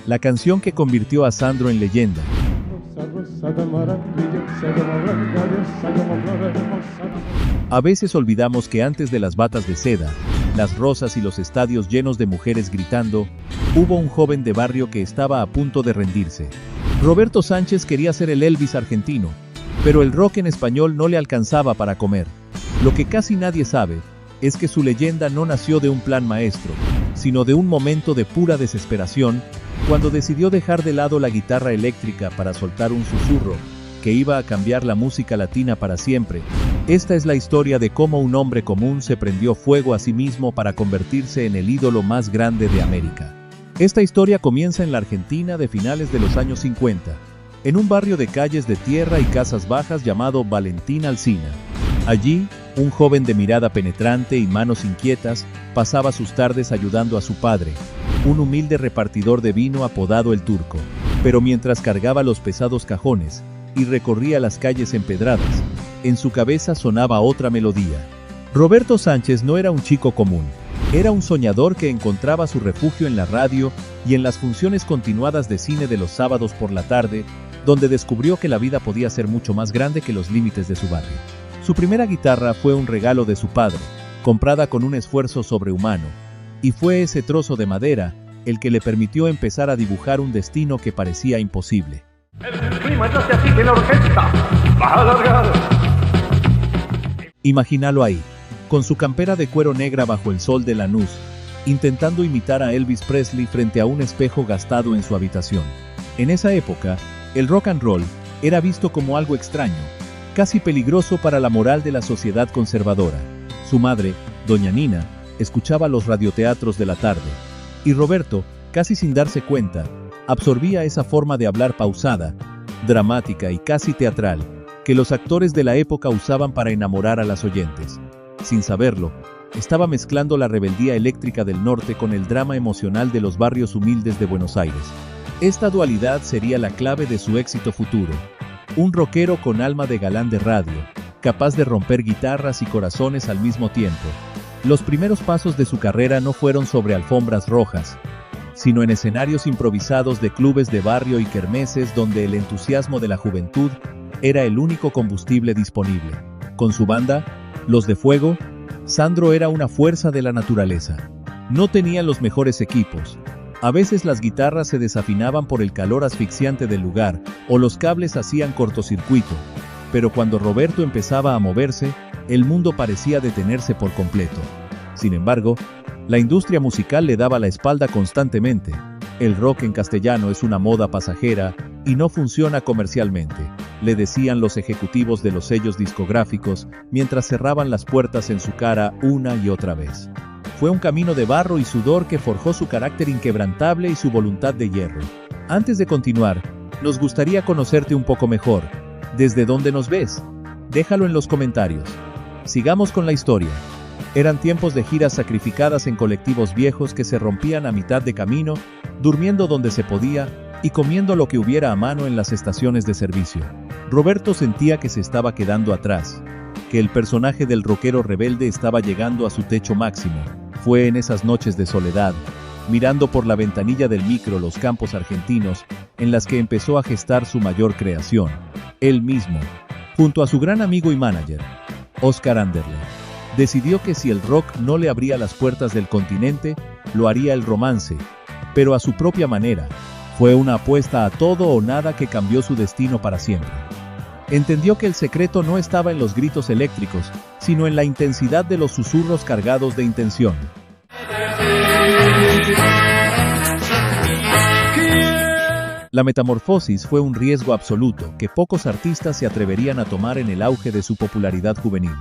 la canción que convirtió a Sandro en leyenda. A veces olvidamos que antes de las batas de seda, las rosas y los estadios llenos de mujeres gritando, hubo un joven de barrio que estaba a punto de rendirse. Roberto Sánchez quería ser el Elvis argentino, pero el rock en español no le alcanzaba para comer. Lo que casi nadie sabe es que su leyenda no nació de un plan maestro, sino de un momento de pura desesperación, cuando decidió dejar de lado la guitarra eléctrica para soltar un susurro que iba a cambiar la música latina para siempre. Esta es la historia de cómo un hombre común se prendió fuego a sí mismo para convertirse en el ídolo más grande de América. Esta historia comienza en la Argentina de finales de los años 50, en un barrio de calles de tierra y casas bajas llamado Valentín Alsina. Allí, un joven de mirada penetrante y manos inquietas pasaba sus tardes ayudando a su padre, un humilde repartidor de vino apodado el Turco. Pero mientras cargaba los pesados cajones y recorría las calles empedradas, en su cabeza sonaba otra melodía. Roberto Sánchez no era un chico común, era un soñador que encontraba su refugio en la radio y en las funciones continuadas de cine de los sábados por la tarde, donde descubrió que la vida podía ser mucho más grande que los límites de su barrio. Su primera guitarra fue un regalo de su padre, comprada con un esfuerzo sobrehumano, y fue ese trozo de madera el que le permitió empezar a dibujar un destino que parecía imposible. El clima ya se así que la orquesta va a alargar. Imagínalo ahí, con su campera de cuero negra bajo el sol de Lanús, intentando imitar a Elvis Presley frente a un espejo gastado en su habitación. En esa época, el rock and roll era visto como algo extraño, casi peligroso para la moral de la sociedad conservadora. Su madre, doña Nina, escuchaba los radioteatros de la tarde, y Roberto, casi sin darse cuenta, absorbía esa forma de hablar pausada, dramática y casi teatral, que los actores de la época usaban para enamorar a las oyentes. Sin saberlo, estaba mezclando la rebeldía eléctrica del norte con el drama emocional de los barrios humildes de Buenos Aires. Esta dualidad sería la clave de su éxito futuro. Un rockero con alma de galán de radio, capaz de romper guitarras y corazones al mismo tiempo. Los primeros pasos de su carrera no fueron sobre alfombras rojas, sino en escenarios improvisados de clubes de barrio y kermeses donde el entusiasmo de la juventud era el único combustible disponible. Con su banda, Los de Fuego, Sandro era una fuerza de la naturaleza. No tenían los mejores equipos. A veces las guitarras se desafinaban por el calor asfixiante del lugar, o los cables hacían cortocircuito. Pero cuando Roberto empezaba a moverse, el mundo parecía detenerse por completo. Sin embargo, la industria musical le daba la espalda constantemente. El rock en castellano es una moda pasajera y no funciona comercialmente, le decían los ejecutivos de los sellos discográficos mientras cerraban las puertas en su cara una y otra vez. Fue un camino de barro y sudor que forjó su carácter inquebrantable y su voluntad de hierro. Antes de continuar, nos gustaría conocerte un poco mejor. ¿Desde dónde nos ves? Déjalo en los comentarios. Sigamos con la historia. Eran tiempos de giras sacrificadas en colectivos viejos que se rompían a mitad de camino, durmiendo donde se podía y comiendo lo que hubiera a mano en las estaciones de servicio. Roberto sentía que se estaba quedando atrás, que el personaje del rockero rebelde estaba llegando a su techo máximo. Fue en esas noches de soledad, mirando por la ventanilla del micro los campos argentinos, en las que empezó a gestar su mayor creación, él mismo, junto a su gran amigo y manager, Oscar Anderle. Decidió que si el rock no le abría las puertas del continente, lo haría el romance, pero a su propia manera. Fue una apuesta a todo o nada que cambió su destino para siempre. Entendió que el secreto no estaba en los gritos eléctricos, sino en la intensidad de los susurros cargados de intención. La metamorfosis fue un riesgo absoluto que pocos artistas se atreverían a tomar en el auge de su popularidad juvenil.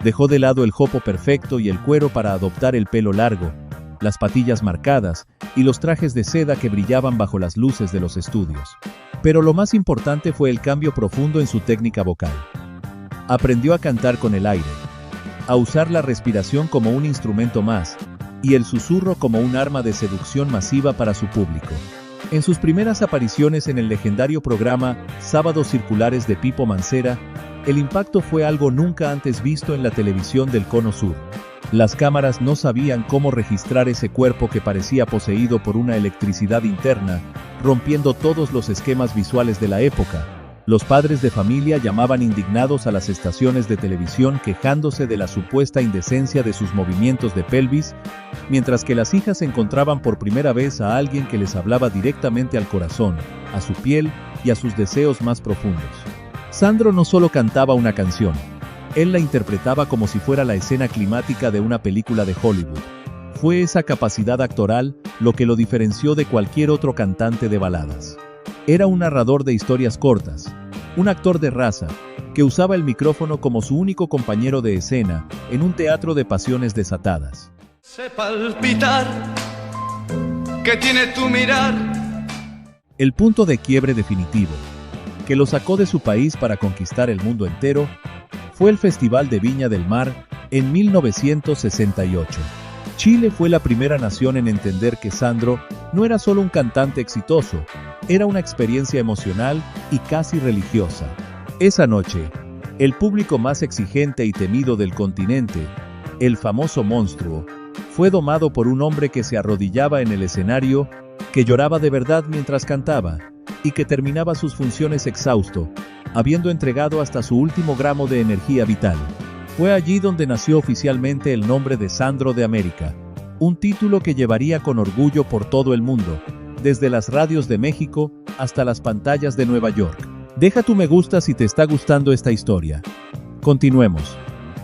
Dejó de lado el jopo perfecto y el cuero para adoptar el pelo largo, las patillas marcadas y los trajes de seda que brillaban bajo las luces de los estudios. Pero lo más importante fue el cambio profundo en su técnica vocal. Aprendió a cantar con el aire, a usar la respiración como un instrumento más, y el susurro como un arma de seducción masiva para su público. En sus primeras apariciones en el legendario programa Sábados Circulares de Pipo Mancera, el impacto fue algo nunca antes visto en la televisión del Cono Sur. Las cámaras no sabían cómo registrar ese cuerpo que parecía poseído por una electricidad interna, rompiendo todos los esquemas visuales de la época. Los padres de familia llamaban indignados a las estaciones de televisión quejándose de la supuesta indecencia de sus movimientos de pelvis, mientras que las hijas encontraban por primera vez a alguien que les hablaba directamente al corazón, a su piel y a sus deseos más profundos. Sandro no solo cantaba una canción, él la interpretaba como si fuera la escena climática de una película de Hollywood. Fue esa capacidad actoral lo que lo diferenció de cualquier otro cantante de baladas. Era un narrador de historias cortas, un actor de raza, que usaba el micrófono como su único compañero de escena en un teatro de pasiones desatadas. Sé palpitar, que tiene tu mirar. El punto de quiebre definitivo, que lo sacó de su país para conquistar el mundo entero, fue el Festival de Viña del Mar en 1968. Chile fue la primera nación en entender que Sandro no era solo un cantante exitoso, era una experiencia emocional y casi religiosa. Esa noche, el público más exigente y temido del continente, el famoso monstruo, fue domado por un hombre que se arrodillaba en el escenario, que lloraba de verdad mientras cantaba, y que terminaba sus funciones exhausto, habiendo entregado hasta su último gramo de energía vital. Fue allí donde nació oficialmente el nombre de Sandro de América, un título que llevaría con orgullo por todo el mundo, desde las radios de México hasta las pantallas de Nueva York. Deja tu me gusta si te está gustando esta historia. Continuemos.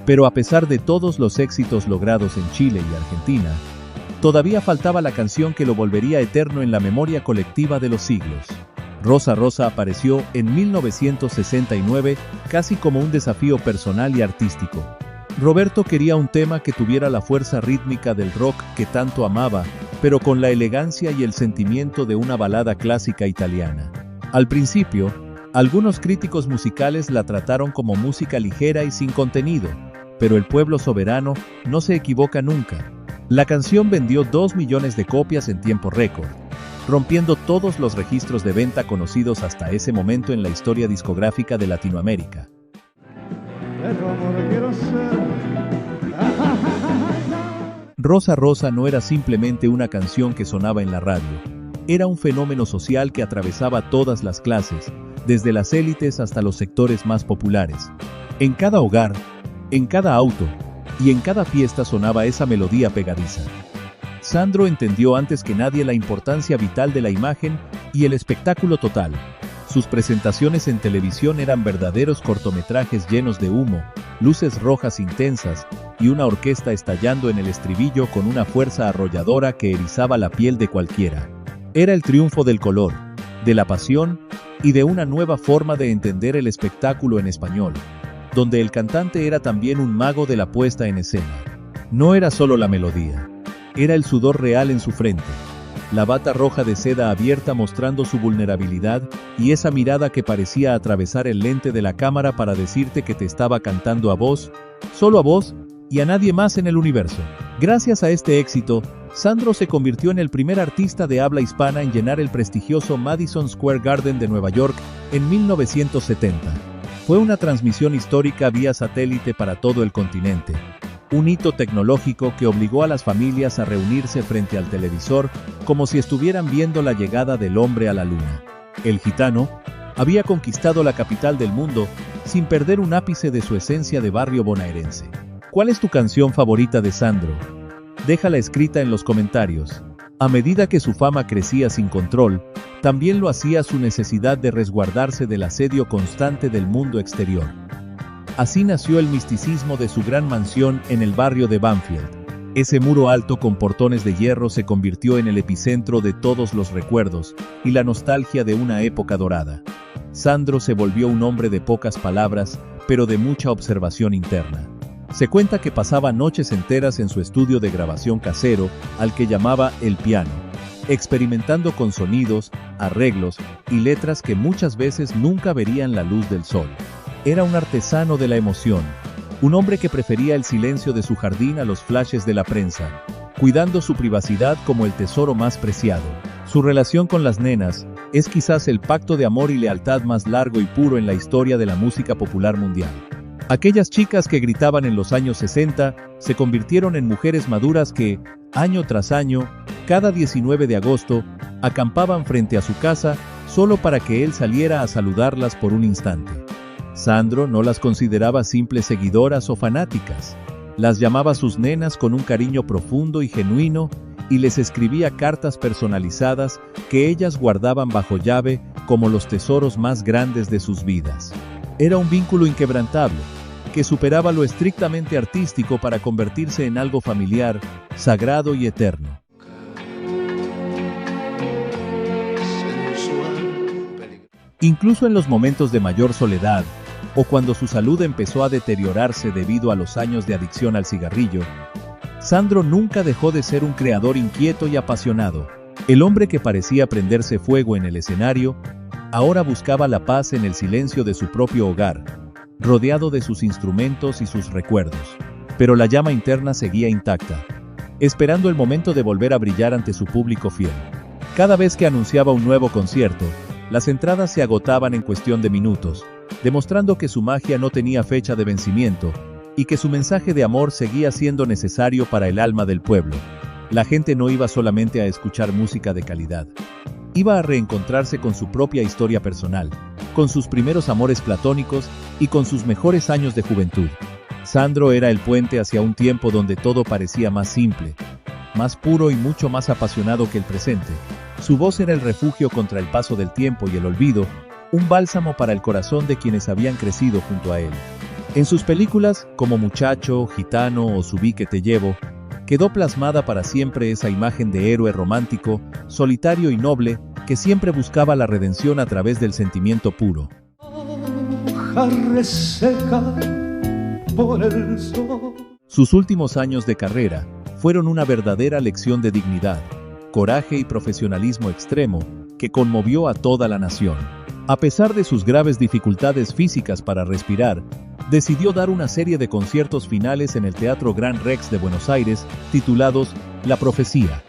Pero a pesar de todos los éxitos logrados en Chile y Argentina, todavía faltaba la canción que lo volvería eterno en la memoria colectiva de los siglos. Rosa Rosa apareció en 1969 casi como un desafío personal y artístico. Roberto quería un tema que tuviera la fuerza rítmica del rock que tanto amaba, pero con la elegancia y el sentimiento de una balada clásica italiana. Al principio, algunos críticos musicales la trataron como música ligera y sin contenido, pero el pueblo soberano no se equivoca nunca. La canción vendió 2 millones de copias en tiempo récord, rompiendo todos los registros de venta conocidos hasta ese momento en la historia discográfica de Latinoamérica. Rosa Rosa no era simplemente una canción que sonaba en la radio, era un fenómeno social que atravesaba todas las clases, desde las élites hasta los sectores más populares. En cada hogar, en cada auto y en cada fiesta sonaba esa melodía pegadiza. Sandro entendió antes que nadie la importancia vital de la imagen y el espectáculo total. Sus presentaciones en televisión eran verdaderos cortometrajes llenos de humo, luces rojas intensas y una orquesta estallando en el estribillo con una fuerza arrolladora que erizaba la piel de cualquiera. Era el triunfo del color, de la pasión y de una nueva forma de entender el espectáculo en español, donde el cantante era también un mago de la puesta en escena. No era solo la melodía. Era el sudor real en su frente, la bata roja de seda abierta mostrando su vulnerabilidad y esa mirada que parecía atravesar el lente de la cámara para decirte que te estaba cantando a vos, solo a vos y a nadie más en el universo. Gracias a este éxito, Sandro se convirtió en el primer artista de habla hispana en llenar el prestigioso Madison Square Garden de Nueva York en 1970. Fue una transmisión histórica vía satélite para todo el continente. Un hito tecnológico que obligó a las familias a reunirse frente al televisor como si estuvieran viendo la llegada del hombre a la luna. El gitano había conquistado la capital del mundo sin perder un ápice de su esencia de barrio bonaerense. ¿Cuál es tu canción favorita de Sandro? Déjala escrita en los comentarios. A medida que su fama crecía sin control, también lo hacía su necesidad de resguardarse del asedio constante del mundo exterior. Así nació el misticismo de su gran mansión en el barrio de Banfield. Ese muro alto con portones de hierro se convirtió en el epicentro de todos los recuerdos y la nostalgia de una época dorada. Sandro se volvió un hombre de pocas palabras, pero de mucha observación interna. Se cuenta que pasaba noches enteras en su estudio de grabación casero, al que llamaba el piano, experimentando con sonidos, arreglos y letras que muchas veces nunca verían la luz del sol. Era un artesano de la emoción, un hombre que prefería el silencio de su jardín a los flashes de la prensa, cuidando su privacidad como el tesoro más preciado. Su relación con las nenas es quizás el pacto de amor y lealtad más largo y puro en la historia de la música popular mundial. Aquellas chicas que gritaban en los años 60 se convirtieron en mujeres maduras que, año tras año, cada 19 de agosto, acampaban frente a su casa solo para que él saliera a saludarlas por un instante. Sandro no las consideraba simples seguidoras o fanáticas. Las llamaba sus nenas con un cariño profundo y genuino y les escribía cartas personalizadas que ellas guardaban bajo llave como los tesoros más grandes de sus vidas. Era un vínculo inquebrantable, que superaba lo estrictamente artístico para convertirse en algo familiar, sagrado y eterno. Incluso en los momentos de mayor soledad, o cuando su salud empezó a deteriorarse debido a los años de adicción al cigarrillo, Sandro nunca dejó de ser un creador inquieto y apasionado. El hombre que parecía prenderse fuego en el escenario, ahora buscaba la paz en el silencio de su propio hogar, rodeado de sus instrumentos y sus recuerdos. Pero la llama interna seguía intacta, esperando el momento de volver a brillar ante su público fiel. Cada vez que anunciaba un nuevo concierto, las entradas se agotaban en cuestión de minutos, demostrando que su magia no tenía fecha de vencimiento y que su mensaje de amor seguía siendo necesario para el alma del pueblo. La gente no iba solamente a escuchar música de calidad. Iba a reencontrarse con su propia historia personal, con sus primeros amores platónicos y con sus mejores años de juventud. Sandro era el puente hacia un tiempo donde todo parecía más simple, más puro y mucho más apasionado que el presente. Su voz era el refugio contra el paso del tiempo y el olvido, un bálsamo para el corazón de quienes habían crecido junto a él. En sus películas, como Muchacho, Gitano o Subí que te llevo, quedó plasmada para siempre esa imagen de héroe romántico, solitario y noble, que siempre buscaba la redención a través del sentimiento puro. Hoja reseca por el sol. Sus últimos años de carrera fueron una verdadera lección de dignidad, coraje y profesionalismo extremo que conmovió a toda la nación. A pesar de sus graves dificultades físicas para respirar, decidió dar una serie de conciertos finales en el Teatro Gran Rex de Buenos Aires, titulados La Profecía.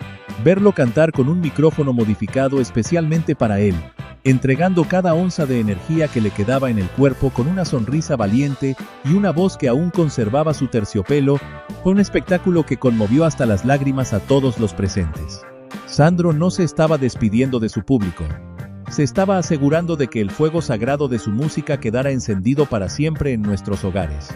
Verlo cantar con un micrófono modificado especialmente para él, entregando cada onza de energía que le quedaba en el cuerpo con una sonrisa valiente y una voz que aún conservaba su terciopelo, fue un espectáculo que conmovió hasta las lágrimas a todos los presentes. Sandro no se estaba despidiendo de su público. Se estaba asegurando de que el fuego sagrado de su música quedara encendido para siempre en nuestros hogares.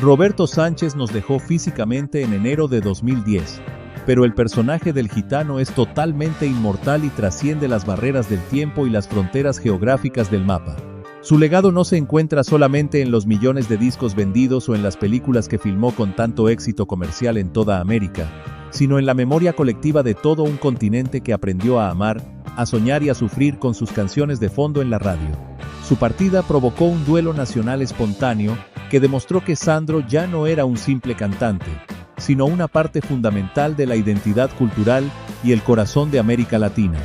Roberto Sánchez nos dejó físicamente en enero de 2010, pero el personaje del gitano es totalmente inmortal y trasciende las barreras del tiempo y las fronteras geográficas del mapa. Su legado no se encuentra solamente en los millones de discos vendidos o en las películas que filmó con tanto éxito comercial en toda América, sino en la memoria colectiva de todo un continente que aprendió a amar, a soñar y a sufrir con sus canciones de fondo en la radio. Su partida provocó un duelo nacional espontáneo que demostró que Sandro ya no era un simple cantante, sino una parte fundamental de la identidad cultural y el corazón de América Latina.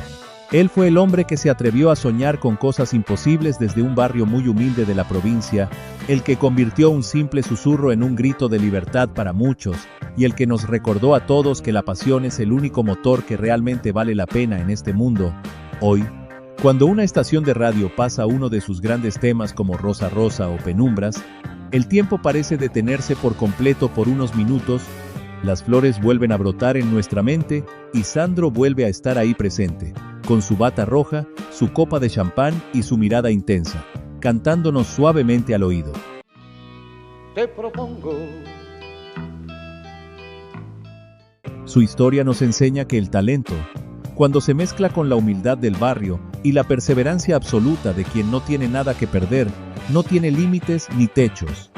Él fue el hombre que se atrevió a soñar con cosas imposibles desde un barrio muy humilde de la provincia, el que convirtió un simple susurro en un grito de libertad para muchos, y el que nos recordó a todos que la pasión es el único motor que realmente vale la pena en este mundo. Hoy, cuando una estación de radio pasa uno de sus grandes temas como Rosa Rosa o Penumbras, el tiempo parece detenerse por completo por unos minutos, las flores vuelven a brotar en nuestra mente y Sandro vuelve a estar ahí presente, con su bata roja, su copa de champán y su mirada intensa, cantándonos suavemente al oído. Te propongo. Su historia nos enseña que el talento, cuando se mezcla con la humildad del barrio y la perseverancia absoluta de quien no tiene nada que perder, no tiene límites ni techos.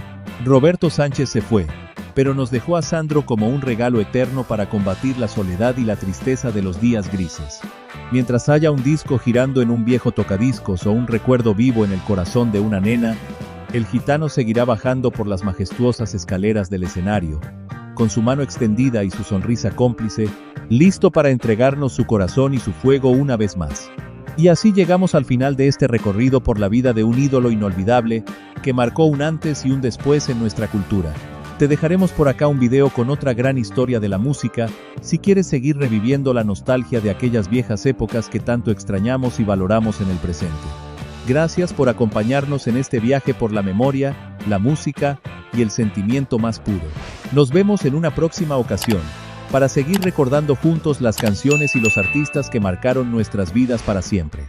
Roberto Sánchez se fue, pero nos dejó a Sandro como un regalo eterno para combatir la soledad y la tristeza de los días grises. Mientras haya un disco girando en un viejo tocadiscos o un recuerdo vivo en el corazón de una nena, el gitano seguirá bajando por las majestuosas escaleras del escenario, con su mano extendida y su sonrisa cómplice, listo para entregarnos su corazón y su fuego una vez más. Y así llegamos al final de este recorrido por la vida de un ídolo inolvidable que marcó un antes y un después en nuestra cultura. Te dejaremos por acá un video con otra gran historia de la música, si quieres seguir reviviendo la nostalgia de aquellas viejas épocas que tanto extrañamos y valoramos en el presente. Gracias por acompañarnos en este viaje por la memoria, la música y el sentimiento más puro. Nos vemos en una próxima ocasión, para seguir recordando juntos las canciones y los artistas que marcaron nuestras vidas para siempre.